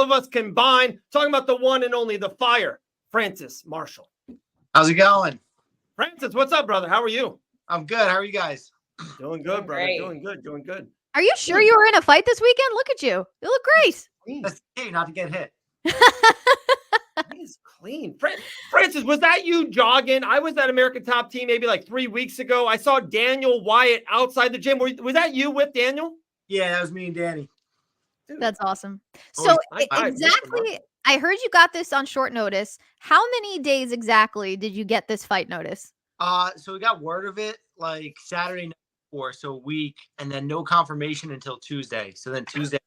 of us combined, talking about the one and only, the Fire, Francis Marshall. How's it going? Francis, what's up, brother? How are you? I'm good. How are you guys? Doing good, brother. Great. Doing good. Are you sure you were in a fight this weekend? Look at you. You look great. That's key, not to get hit. That is clean. Francis, was that you jogging? I was at American Top Team maybe like 3 weeks ago. I saw Daniel Wyatt outside the gym. Was that you with Daniel? Yeah, that was me and Danny. Dude. That's awesome. So exactly, I heard you got this on short notice. How many days exactly did you get this fight notice? So we got word of it like Saturday night before, so a week, and then no confirmation until Tuesday. So then Tuesday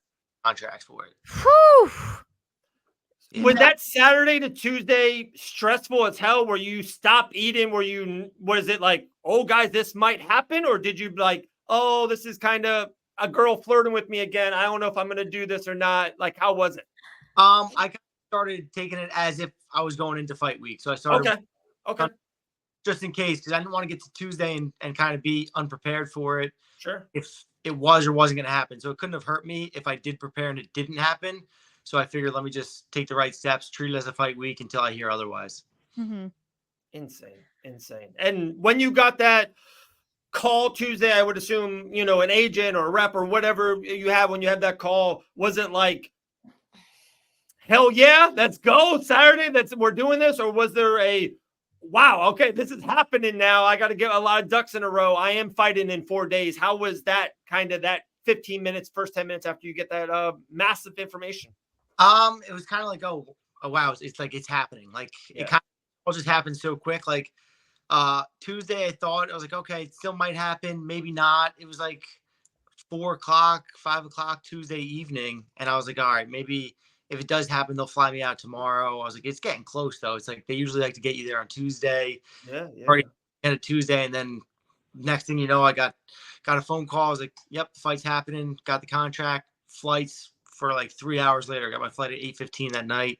contracts for it. Whew. Was that Saturday to Tuesday stressful as hell? Where you stopped eating? Was it like, oh guys, this might happen? Or did you like, oh, this is kind of a girl flirting with me again. I don't know if I'm going to do this or not. Like, how was it? I kind of started taking it as if I was going into fight week. So I started Okay. Just in case, because I didn't want to get to Tuesday and kind of be unprepared for it. Sure. If it was or wasn't going to happen. So it couldn't have hurt me if I did prepare and it didn't happen. So I figured, let me just take the right steps, treat it as a fight week until I hear otherwise. Mm-hmm. Insane. And when you got that call Tuesday, I would assume, an agent or a rep or whatever you have when you have that call, was it like, hell yeah, let's go Saturday, we're doing this? Or was there a, wow, okay, this is happening now. I got to get a lot of ducks in a row. I am fighting in 4 days. How was that kind of that 15 minutes, first 10 minutes after you get that massive information? It was kind of like, oh wow, it's like it's happening. Like it kind of all just happened so quick. Like Tuesday, I thought I was like, okay, it still might happen, maybe not. It was like 4 o'clock, 5 o'clock Tuesday evening, and I was like, all right, maybe if it does happen, they'll fly me out tomorrow. I was like, it's getting close though. It's like they usually like to get you there on Tuesday. Yeah. Already at a Tuesday, and then next thing you know, I got a phone call. I was like, yep, the fight's happening. Got the contract, flights. For like 3 hours later, I got my flight at 8:15 that night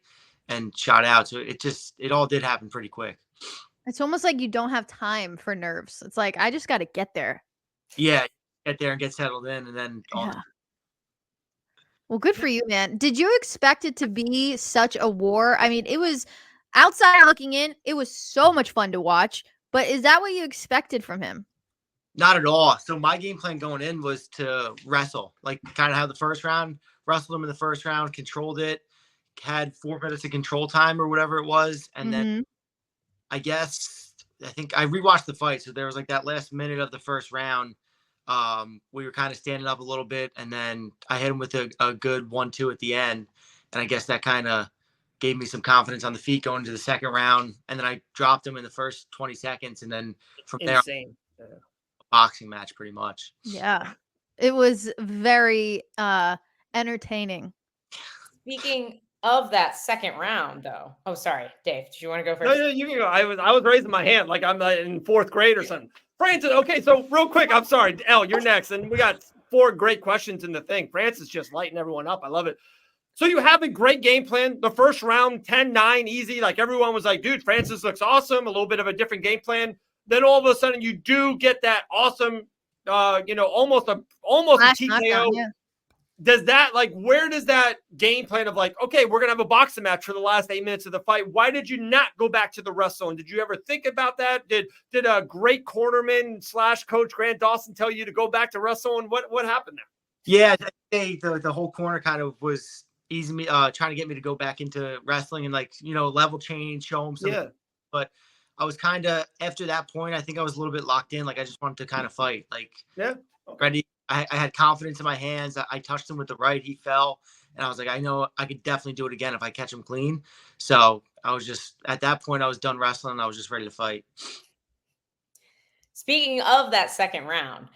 and shot out. So it all did happen pretty quick. It's almost like you don't have time for nerves. It's like, I just got to get there. Yeah. Get there and get settled in. And then. Well, good for you, man. Did you expect it to be such a war? I mean, it was outside looking in. It was so much fun to watch. But is that what you expected from him? Not at all. So my game plan going in was to wrestle, like kind of have the first round. Wrestled him in the first round, controlled it, had 4 minutes of control time or whatever it was. And then I think I rewatched the fight. So there was like that last minute of the first round. We were kind of standing up a little bit, and then I hit him with a good 1-2 at the end. And I guess that kind of gave me some confidence on the feet going into the second round. And then I dropped him in the first 20 seconds. And then from there, a boxing match pretty much. Yeah. It was very entertaining. Speaking of that second round, though. Oh, sorry, Dave. Did you want to go first? No, you can go. I was raising my hand like I'm in 4th grade or something. Francis, okay, so real quick, I'm sorry, Elle, you're next, and we got 4 great questions in the thing. Francis just lighting everyone up. I love it. So you have a great game plan. The first round, 10-9, easy. Like everyone was like, dude, Francis looks awesome. A little bit of a different game plan. Then all of a sudden, you do get that awesome, almost a TKO. Knockdown, yeah. Does that, like, where does that game plan of like, okay, we're going to have a boxing match for the last 8 minutes of the fight. Why did you not go back to the wrestling? Did you ever think about that? Did a great cornerman / coach Grant Dawson tell you to go back to wrestling? What happened there? Yeah, the whole corner kind of was easing me, trying to get me to go back into wrestling and like, level change, show him something. Yeah. But I was kind of, after that point, I think I was a little bit locked in. Like I just wanted to kind of fight, like ready. I had confidence in my hands. I touched him with the right. He fell. And I was like, I know I could definitely do it again if I catch him clean. So I was just, at that point, I was done wrestling. I was just ready to fight. Speaking of that second round,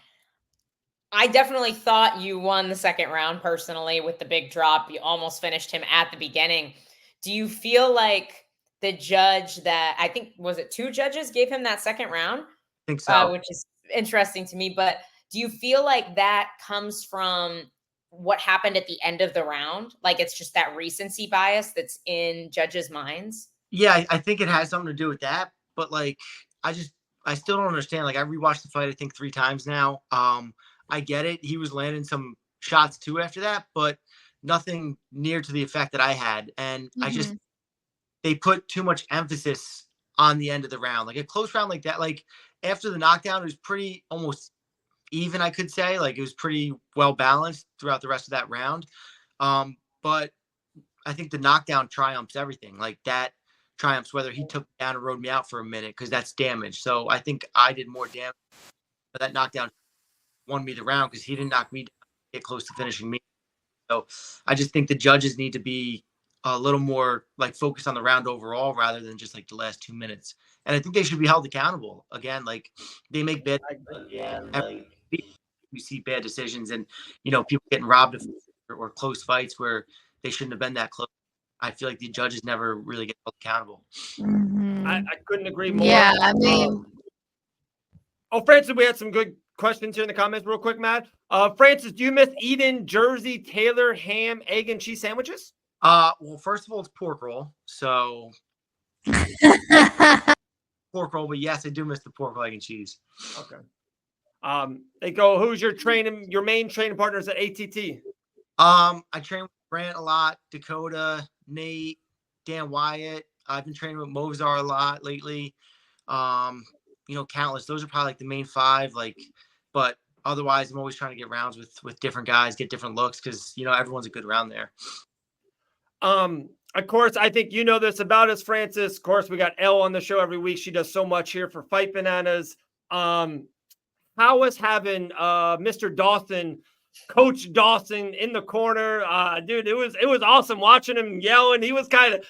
I definitely thought you won the second round personally with the big drop. You almost finished him at the beginning. Do you feel like the judge that, I think, was it 2 judges gave him that second round? I think so. Which is interesting to me. But do you feel like that comes from what happened at the end of the round? Like it's just that recency bias that's in judges' minds? Yeah, I think it has something to do with that. But like, I still don't understand. Like I rewatched the fight, I think 3 times now. I get it. He was landing some shots too after that, but nothing near to the effect that I had. And Mhm. they put too much emphasis on the end of the round. Like a close round like that, like after the knockdown, it was pretty almost even, I could say. Like it was pretty well balanced throughout the rest of that round. But I think the knockdown triumphs everything. Like that triumphs whether he took me down and rode me out for a minute, because that's damage. So I think I did more damage, but that knockdown won me the round because he didn't knock me down, get close to finishing me. So I just think the judges need to be a little more like focused on the round overall rather than just like the last 2 minutes. And I think they should be held accountable. Again, like they make bad, we see bad decisions, and people getting robbed of or close fights where they shouldn't have been that close. I feel like the judges never really get held accountable. Mhm. I couldn't agree more. Yeah, I mean, Francis, we had some good questions here in the comments real quick, Matt. Francis, do you miss eating Jersey Taylor ham, egg, and cheese sandwiches? Well, first of all, it's pork roll. So pork roll, but yes, I do miss the pork roll, egg, and cheese. Okay. They go, who's your main training partners at ATT? I train with Grant a lot, Dakota, Nate, Dan Wyatt. I've been training with Mozart a lot lately. Countless. Those are probably like the main 5. But otherwise, I'm always trying to get rounds with different guys, get different looks, because everyone's a good round there. Of course, I think you know this about us, Francis. Of course, we got Elle on the show every week. She does so much here for Fight Bananas. How was having Mr. Dawson, Coach Dawson, in the corner? Dude, it was awesome watching him yelling. He was getting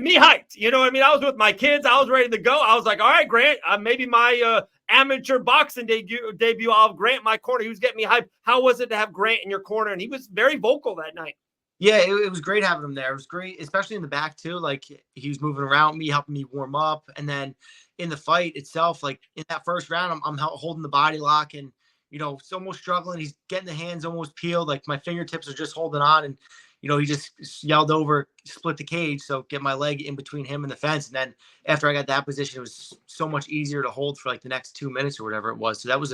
me hyped. You know what I mean? I was with my kids. I was ready to go. I was like, all right, Grant, maybe my amateur boxing debut, I'll have Grant in my corner. He was getting me hyped. How was it to have Grant in your corner? And he was very vocal that night. Yeah, it was great having him there. It was great, especially in the back too. Like he was moving around me, helping me warm up, and then in the fight itself, like in that first round, I'm holding the body lock, and it's almost struggling. He's getting the hands almost peeled, like my fingertips are just holding on, and he just yelled over, split the cage, so get my leg in between him and the fence. And then after I got that position, it was so much easier to hold for like the next 2 minutes or whatever it was. So that was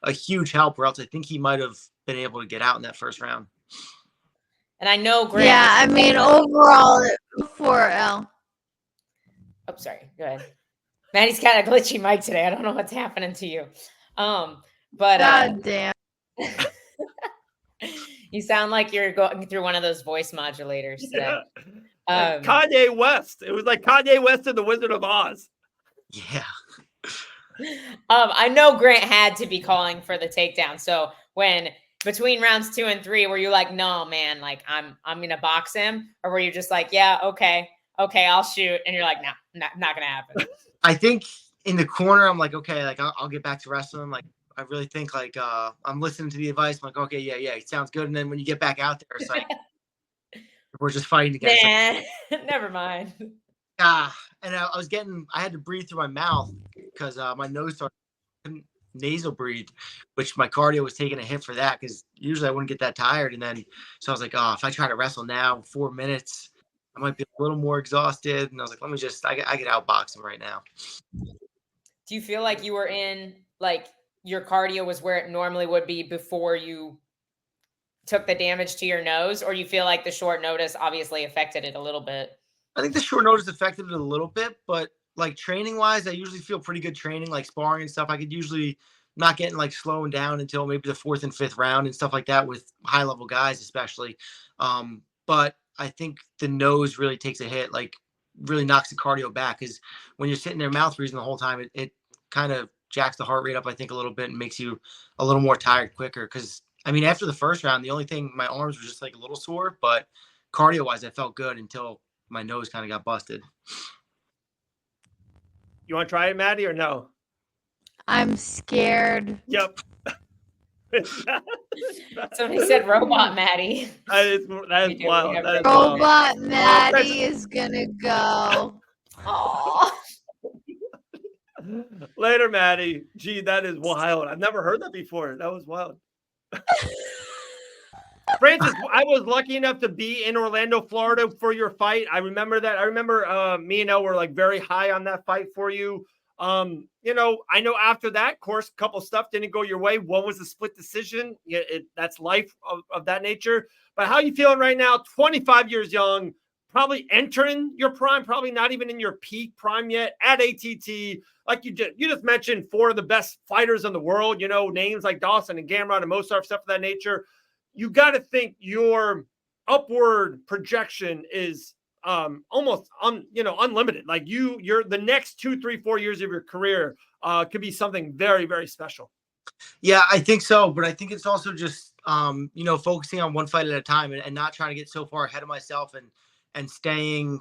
a huge help, or else I think he might have been able to get out in that first round. And I know Grant. Yeah, I mean, overall, for L. Oh, sorry. Go ahead. Maddie's got a glitchy mic today. I don't know what's happening to you. But God damn. You sound like you're going through one of those voice modulators today. Like Kanye West. It was like Kanye West and the Wizard of Oz. Yeah. I know Grant had to be calling for the takedown. So when between rounds 2 and 3, were you like, no, man, like I'm gonna box him, or were you just like, yeah, okay, I'll shoot, and you're like, nah, not gonna happen? I think in the corner, I'm like, okay, like I'll get back to wrestling. Like I really think like I'm listening to the advice. I'm like, okay, yeah, it sounds good. And then when you get back out there, it's like we're just fighting together. Nah, never mind. And I had to breathe through my mouth because my nose started nasal breathe, which my cardio was taking a hit for that, because usually I wouldn't get that tired. And then so I was like, if I try to wrestle now 4 minutes, I might be a little more exhausted. And I was like, let me just I could outbox him right now. Do you feel like you were in, like, your cardio was where it normally would be before you took the damage to your nose, or you feel like the short notice obviously affected it a little bit? I think the short notice affected it a little bit, but like training wise, I usually feel pretty good training, like sparring and stuff. I could usually not getting like slowing down until maybe the 4th and 5th round and stuff like that with high level guys, especially. But I think the nose really takes a hit, like really knocks the cardio back, because when you're sitting there mouth breathing the whole time, it kind of jacks the heart rate up, I think, a little bit, and makes you a little more tired quicker. Because I mean, after the first round, the only thing, my arms were just like a little sore, but cardio wise, I felt good until my nose kind of got busted. You want to try it, Maddie, or no? I'm scared. Yep. Somebody said robot Maddie. That is wild. That is Robot wild. Maddie is gonna go. Oh. Later, Maddie. Gee, that is wild. I've never heard that before. That was wild. Francis, I was lucky enough to be in Orlando, Florida for your fight. I remember that. I remember me and Elle were like very high on that fight for you. You know, I know after that, of course, a couple stuff didn't go your way. One was a split decision. Yeah, that's life of that nature. But how you feeling right now? 25 years young, probably entering your prime, probably not even in your peak prime yet at ATT. Like you just mentioned, 4 of the best fighters in the world. You know, names like Dawson and Gamrot and Mosar, stuff of that nature. You got to think your upward projection is almost unlimited. Like you're the next 2, 3, 4 years of your career could be something very, very special. Yeah, I think so. But I think it's also just, focusing on one fight at a time and not trying to get so far ahead of myself and staying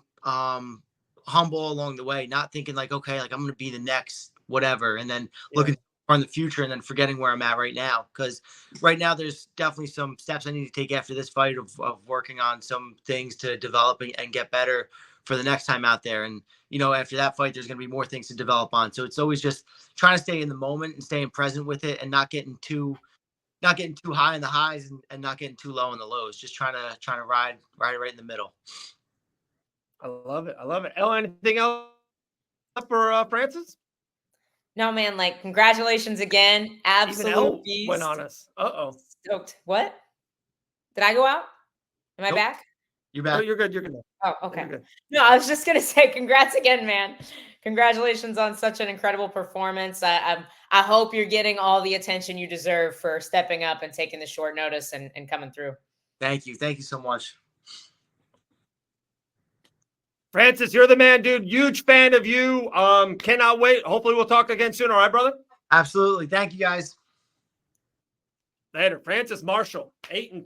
humble along the way, not thinking like, okay, like I'm going to be the next whatever. And then looking on the future and then forgetting where I'm at right now. Because right now there's definitely some steps I need to take after this fight of working on some things to develop and get better for the next time out there. And, after that fight, there's going to be more things to develop on. So it's always just trying to stay in the moment and staying present with it and not getting too high in the highs and not getting too low in the lows. Just trying to ride right in the middle. I love it. Ella, anything else for Francis? No, man, like congratulations again. Absolute beast. Went on us. Stoked. What? Did I go out? Am I back? You're back. Oh, you're good. Oh, okay. No, I was just gonna say congrats again, man. Congratulations on such an incredible performance. I hope you're getting all the attention you deserve for stepping up and taking the short notice and coming through. Thank you so much. Francis, you're the man, dude. Huge fan of you. Cannot wait. Hopefully we'll talk again soon. All right, brother? Absolutely. Thank you, guys. Later. Francis Marshall, 8-2.